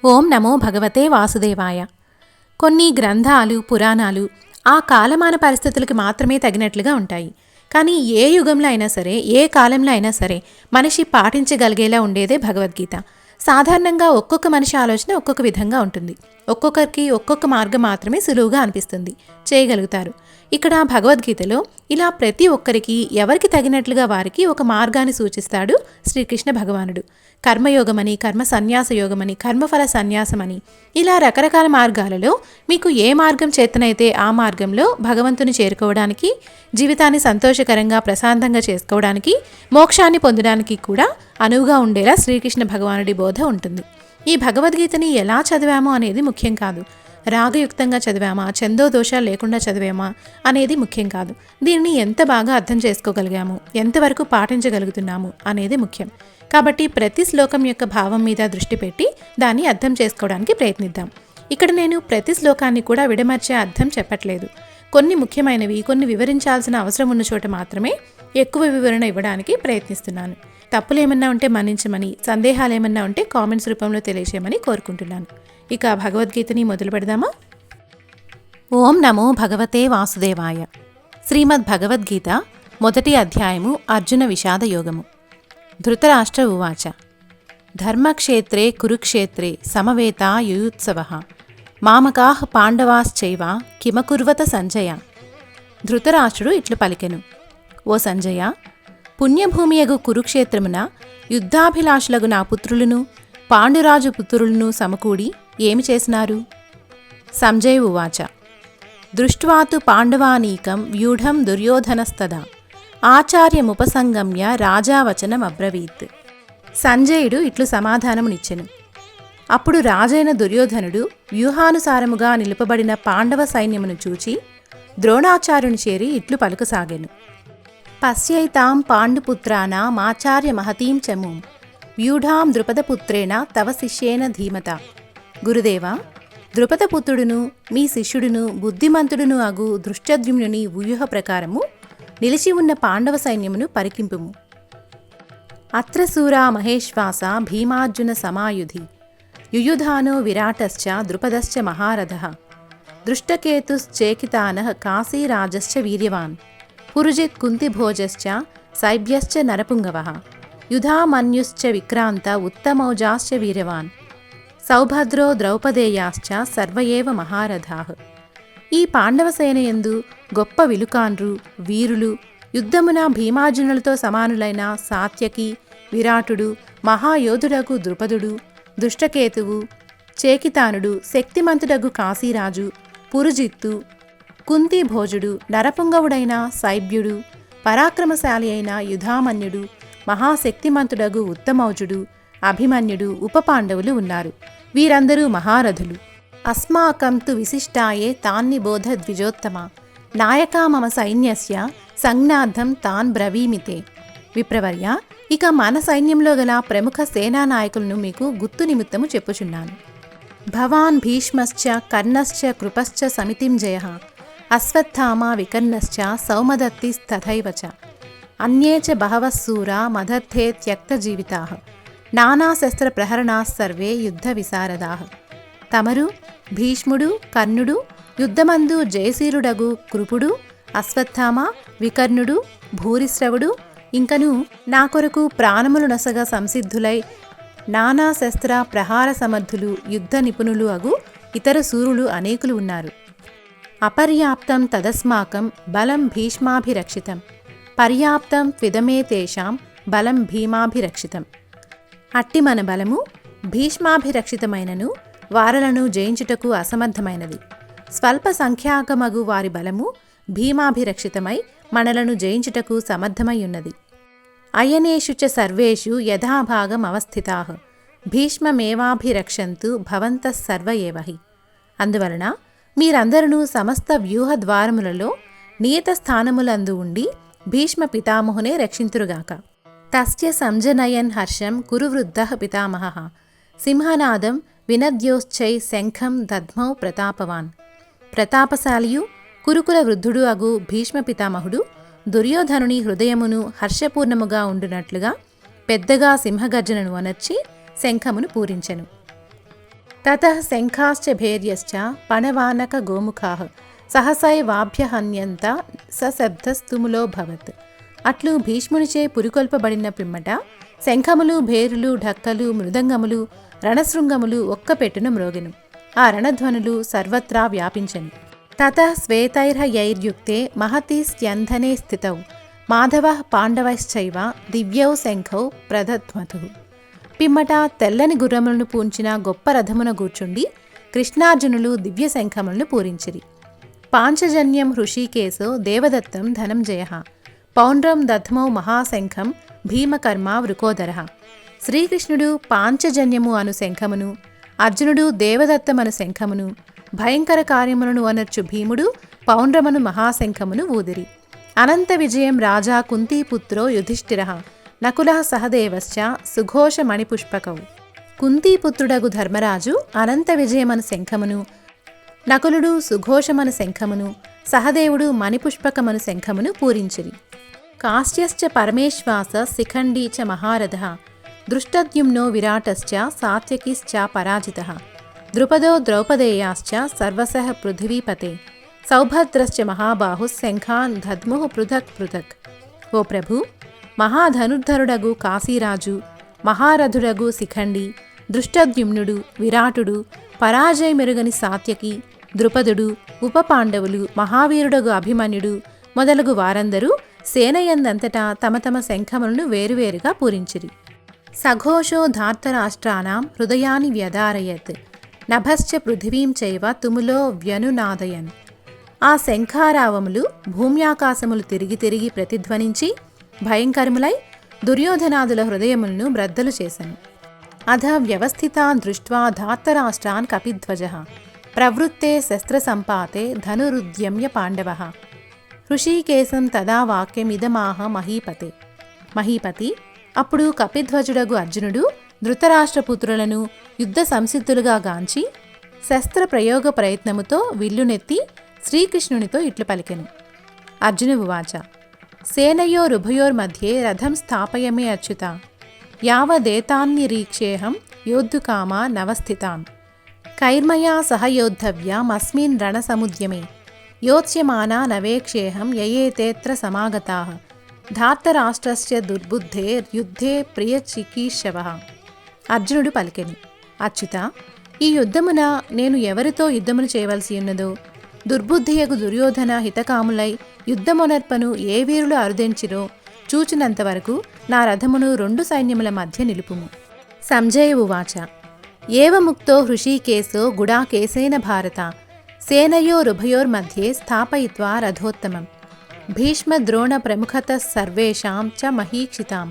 ఓం నమో భగవతే వాసుదేవాయ. కొన్ని గ్రంథాలు, పురాణాలు ఆ కాలమాన పరిస్థితులకి మాత్రమే తగినట్లుగా ఉంటాయి. కానీ ఏ యుగంలో అయినా సరే, ఏ కాలంలో అయినా సరే మనిషి పాటించగలిగేలా ఉండేదే భగవద్గీత. సాధారణంగా ఒక్కొక్క మనిషి ఆలోచన ఒక్కొక్క విధంగా ఉంటుంది. ఒక్కొక్కరికి ఒక్కొక్క మార్గం మాత్రమే సులువుగా అనిపిస్తుంది, చేయగలుగుతారు. ఇక్కడ భగవద్గీతలో ఇలా ప్రతి ఒక్కరికి ఎవరికి తగినట్లుగా వారికి ఒక మార్గాన్ని సూచిస్తాడు శ్రీకృష్ణ భగవానుడు. కర్మయోగమని, కర్మ సన్యాస యోగమని, కర్మఫల సన్యాసమని, ఇలా రకరకాల మార్గాలలో మీకు ఏ మార్గం చేతనైతే ఆ మార్గంలో భగవంతుని చేరుకోవడానికి, జీవితాన్ని సంతోషకరంగా ప్రశాంతంగా చేసుకోవడానికి, మోక్షాన్ని పొందడానికి కూడా అనువుగా ఉండేలా శ్రీకృష్ణ భగవానుడి బోధ ఉంటుంది. ఈ భగవద్గీతని ఎలా చదివామో అనేది ముఖ్యం కాదు. రాగయుక్తంగా చదివామా, చందో దోషాలు లేకుండా చదివామా అనేది ముఖ్యం కాదు. దీనిని ఎంత బాగా అర్థం చేసుకోగలిగాము, ఎంతవరకు పాటించగలుగుతున్నాము అనేది ముఖ్యం. కాబట్టి ప్రతి శ్లోకం యొక్క భావం మీద దృష్టి పెట్టి దాన్ని అర్థం చేసుకోవడానికి ప్రయత్నిద్దాం. ఇక్కడ నేను ప్రతి శ్లోకాన్ని కూడా విడమర్చే అర్థం చెప్పట్లేదు. కొన్ని ముఖ్యమైనవి, కొన్ని వివరించాల్సిన అవసరం ఉన్న చోట మాత్రమే ఎక్కువ వివరణ ఇవ్వడానికి ప్రయత్నిస్తున్నాను. తప్పులేమన్నా ఉంటే మన్నించమని, సందేహాలు ఏమన్నా ఉంటే కామెంట్స్ రూపంలో తెలియజేయమని కోరుకుంటున్నాను. ఇక భగవద్గీతని మొదలు పెడదామా? ఓం నమో భగవతే వాసుదేవాయ. శ్రీమద్ భగవద్గీత మొదటి అధ్యాయము అర్జున విషాద యోగము. ధృతరాష్ట్ర ఉవాచ ధర్మక్షేత్రే కురుక్షేత్రే సమవేతా యుయుత్సవః మామకాః పాండవాశ్చైవ కిమకుర్వత సంజయ. ధృతరాష్ట్రుడు ఇట్లు పలికెను: ఓ సంజయ, పుణ్యభూమియగు కురుక్షేత్రమున యుద్ధాభిలాషులగు నా పుత్రులను, పాండురాజు పుత్రులను సమకూడి ఏమి చేసినారు? సంజయ్ ఉవాచ దృష్ట్వాతు పాండవానీకం వ్యూఢం దుర్యోధనస్తదా ఆచార్యముపసంగమ్య రాజావచనమబ్రవీత్. సంజయుడు ఇట్లు సమాధానమునిచ్చెను: అప్పుడు రాజైన దుర్యోధనుడు వ్యూహానుసారముగా నిలుపబడిన పాండవ సైన్యమును చూచి ద్రోణాచార్యుని చేరి ఇట్లు పలుకసాగెను: పశ్యైతాం పాండుపుత్రానామాచార్య మహతీం చమూం వ్యూఢాం ద్రుపదపుత్రేణ తవ శిష్యేన ధీమత. గురుదేవా, ద్రుపదపుత్రుడును మీ శిష్యుడును బుద్ధిమంతుడును అగు దృష్టద్యుమ్నుని వ్యూహ ప్రకారము నిలిచి ఉన్న పాండవ సైన్యమును పరికింపుము. అత్ర శూరా మహేశ్వాస భీమార్జున సమాయుధి యుయుధానో విరాటశ్చ ద్రుపదశ్చ మహారథః దృష్టకేతుశ్చేకితానః కాశీరాజశ్చ వీర్యవాన్ పురుజిత్ కుంతిభోజశ్చ సైభ్యశ్చ నరపుంగవః యుధామన్యుశ్చ విక్రాంత ఉత్తమౌజాశ్చ వీర్యవాన్ సౌభద్రో ద్రౌపదేయాశ్చ సర్వ ఏవ మహారథాః. ఈ పాండవ సేనయందు గొప్ప విలుకాండ్రు, వీరులు, యుద్ధమున భీమార్జునులతో సమానులైన సాత్యకి, విరాటుడు, మహాయోధుడగు ద్రుపదుడు, దుష్టకేతువు, చేకితానుడు, శక్తిమంతుడగు కాశీరాజు, పురుజిత్తు, కుంతిభోజుడు, నరపుంగవుడైన సైభ్యుడు, పరాక్రమశాలి అయిన యుధామన్యుడు, మహాశక్తిమంతుడగు ఉత్తమౌజుడు, అభిమన్యుడు, ఉపపాండవులు ఉన్నారు. వీరందరూ మహారథులు. అస్మాకం తు విశిష్టాయే తాన్నిబోధ ద్విజోత్తమ నాయకా మమ సైన్యస్య సంజ్ఞార్థం తాన్ బ్రవీమితే. విప్రవర్య, ఇక మన సైన్యంలో గల ప్రముఖ సేనానాయకులను మీకు గుర్తు నిమిత్తము చెప్పుచున్నాను. భవాన్ భీష్మశ్చ కర్ణశ్చ కృపశ్చ సమితిం జయః అశ్వత్థామా వికర్ణశ్చ సౌమదత్తిస్తథైవ చ అన్యే చ బహవః శూరా మదర్థే త్యక్తజీవితాః నానాశస్త్రప్రహరణాః సర్వే యుద్ధ విశారదాః. తమరు, భీష్ముడు, కర్ణుడు, యుద్ధమందు జయశీలుడగు కృపుడు, అశ్వత్థామ, వికర్ణుడు, భూరిశ్రవుడు, ఇంకను నా కొరకు ప్రాణములు నొసగ సంసిద్ధులై నానాశస్త్ర ప్రహార సమర్థులు, యుద్ధ నిపుణులు అగు ఇతర శూరులు అనేకులు ఉన్నారు. అపర్యాప్తం తదస్మాకం బలం భీష్మాభిరక్షితం పర్యాప్తం త్విదమే తేషాం బలం భీమాభిరక్షితం. అట్టి మన బలము భీష్మాభిరక్షితమైనను వారలను జయించుటకు అసమర్థమైనది. స్వల్ప సంఖ్యాకమగు వారి బలము భీమాభిరక్షితమై మనలను జయించుటకు సమర్థమై ఉన్నది. అయనేషు చ సర్వేషు యథాభాగం అవస్థితాః భీష్మమేవాభిరక్షంతు భవంతః సర్వ ఏవ హి. అందువలన మీరందరూ సమస్త వ్యూహ ద్వారములలో నియత స్థానములందు ఉండి భీష్మ పితామహునే రక్షింతురుగాక. తస్య సంజనయన్ హర్షం కురువృద్ధః పితామహః సింహనాదం వినద్యోశ్చై శంఖం దద్మౌ ప్రతాపవాన్. ప్రతాపశాలియు కురుకుల వృద్ధుడు అగు భీష్మ పితామహుడు దుర్యోధనుని హృదయమును హర్షపూర్ణముగా ఉండునట్లుగా పెద్దగా సింహగర్జనను అనర్చి శంఖమును పూరించెను. తతః శంఖాశ్చ భేర్యశ్చ పణవానక గోముఖాః సహసైవాభ్యహన్యంత సశబ్దస్తుములోభవత్. అట్లు భీష్మునిచే పురికొల్పబడిన పిమ్మట శంఖములు, భేరులు, ఢక్కలు, మృదంగములు, రణశృంగములు ఒక్కపెట్టున మ్రోగెను. ఆ రణధ్వనులు సర్వత్రా వ్యాపించెను. తతః శ్వేతైర్హయైర్యుక్తే మహతి స్యంధనే స్థితౌ మాధవః పాండవశ్చైవ దివ్యౌ శంఖౌ ప్రదధ్మతుః. పిమ్మట తెల్లని గుర్రములను పూంచిన గొప్ప రథమున కూర్చుండి కృష్ణార్జునులు దివ్య శంఖములను పూరించిరి. పాంచజన్యం హృషీకేశో దేవదత్తం ధనంజయః పౌండ్రం దధ్మౌ మహాశంఖం భీమకర్మ వృకోదరః. శ్రీకృష్ణుడు పాంచజన్యము అను శంఖమును, అర్జునుడు దేవదత్తమను శంఖమును, భయంకర కార్యములను అనర్చు భీముడు పౌండ్రమను మహాశంఖమును ఊదిరి. అనంత విజయం రాజా కుంతీపుత్రో యుధిష్ఠిరః నకులః సహదేవశ్చ సుఘోష మణిపుష్పకౌ. కుంతీపుత్రుడగు ధర్మరాజు అనంత విజయమను శంఖమును, నకులుడు సుఘోషమను శంఖమును, సహదేవుడు మణిపుష్పకమను శంఖమును పూరించిరి. కాశ్యశ్చ పరమేశ్వాస శిఖండీ చ మహారథః దృష్టద్యుమ్నో విరాటశ్చ సాత్యకిశ్చ పరాజితః ద్రుపదో ద్రౌపదేయాశ్చ సర్వశః పృథివీపతే సౌభద్రశ్చ మహాబాహు శంఖాన్ దద్ముః పృథక్ పృథక్. ఓ ప్రభు, మహాధనుర్ధరుడగు కాశీరాజు, మహారథుడగు శిఖండి, దృష్టద్యుమ్నుడు, విరాటుడు, పరాజయమెరుగని సాత్యకి, ద్రుపదుడు, ఉపపాండవులు, మహావీరుడగు అభిమన్యుడు మొదలగు వారందరూ సేనయందంతటా తమ తమ శంఖములను వేరువేరుగా పూరించిరి. సఘోషో ధార్తరాష్ట్రానాం హృదయాని వ్యదారయత్ నభశ్చ పృథివీం చైవ తుములో వ్యనునాదయన్. ఆ శంఖారావములు భూమ్యాకాశములు తిరిగి తిరిగి ప్రతిధ్వనించి భయంకరములై దుర్యోధనాదుల హృదయములను బ్రద్దలు చేసెను. అధ వ్యవస్థితాన్ దృష్ట్వా ధార్తరాష్ట్రాన్ కపిధ్వజః ప్రవృత్తే శస్త్రసంపాతే ధనురుద్యమ్య పాండవః. హృషీకేశం తదా వాక్యమిదమాహ మహీపతే. మహీపతి, అప్పుడు కపిధ్వజుడగు అర్జునుడు ధృతరాష్ట్రపుత్రులను యుద్ధ సంసిద్ధులుగా గాంచి శస్త్ర ప్రయోగ ప్రయత్నముతో విల్లునెత్తి శ్రీకృష్ణునితో ఇట్లు పలికెను. అర్జున ఉవాచ: సేనయోరుభయోర్మధ్యే రథం స్థాపయమే అచ్యుత యావదేతాన్నిరీక్షేహం యోద్ధుకామా నవస్థితాన్ కైర్మయా సహయోద్ధవ్యామస్మిన్ రణసముద్యమే యోత్స్యమానా నవేక్షేహం యయేతేత్ర సమాగతాః ధార్తరాష్ట్రస్య దుర్బుద్ధేర్యుద్ధే ప్రియచికీర్షవః. అర్జునుడు పలికెను: అచ్యుత, ఈ యుద్ధమున నేను ఎవరితో యుద్ధమును చేయవలసి ఉన్నదో, దుర్బుద్ధియగు దుర్యోధన హితకాములై యుద్ధమునర్పను ఏ వీరులు అరుదెంచిరో చూచినంతవరకు నా రథమును రెండు సైన్యముల మధ్య నిలుపుము. సంజయ ఉవాచ: ఏవముక్తో హృషీకేశో గుడాకేశేన భారత సేనయోరుభయోర్మధ్యే స్థాపయిత్వా రథోత్తమం భీష్మద్రోణ ప్రముఖతః సర్వేషాం చ మహీక్షితాం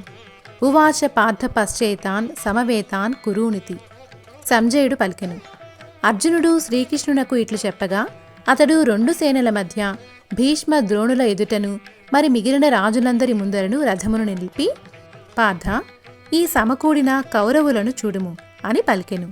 ఉవాచ పార్థ పశ్చేతాన్ సమవేతాన్ కురూనితి. సంజయుడు పలికెను. అర్జునుడు శ్రీకృష్ణునకు ఇట్లు చెప్పగా అతడు రెండు సేనల మధ్య భీష్మ ద్రోణుల ఎదుటను మరి మిగిలిన రాజులందరి ముందరను రథమును నిలిపి, పార్థ, ఈ సమకూడిన కౌరవులను చూడుము అని పలికెను.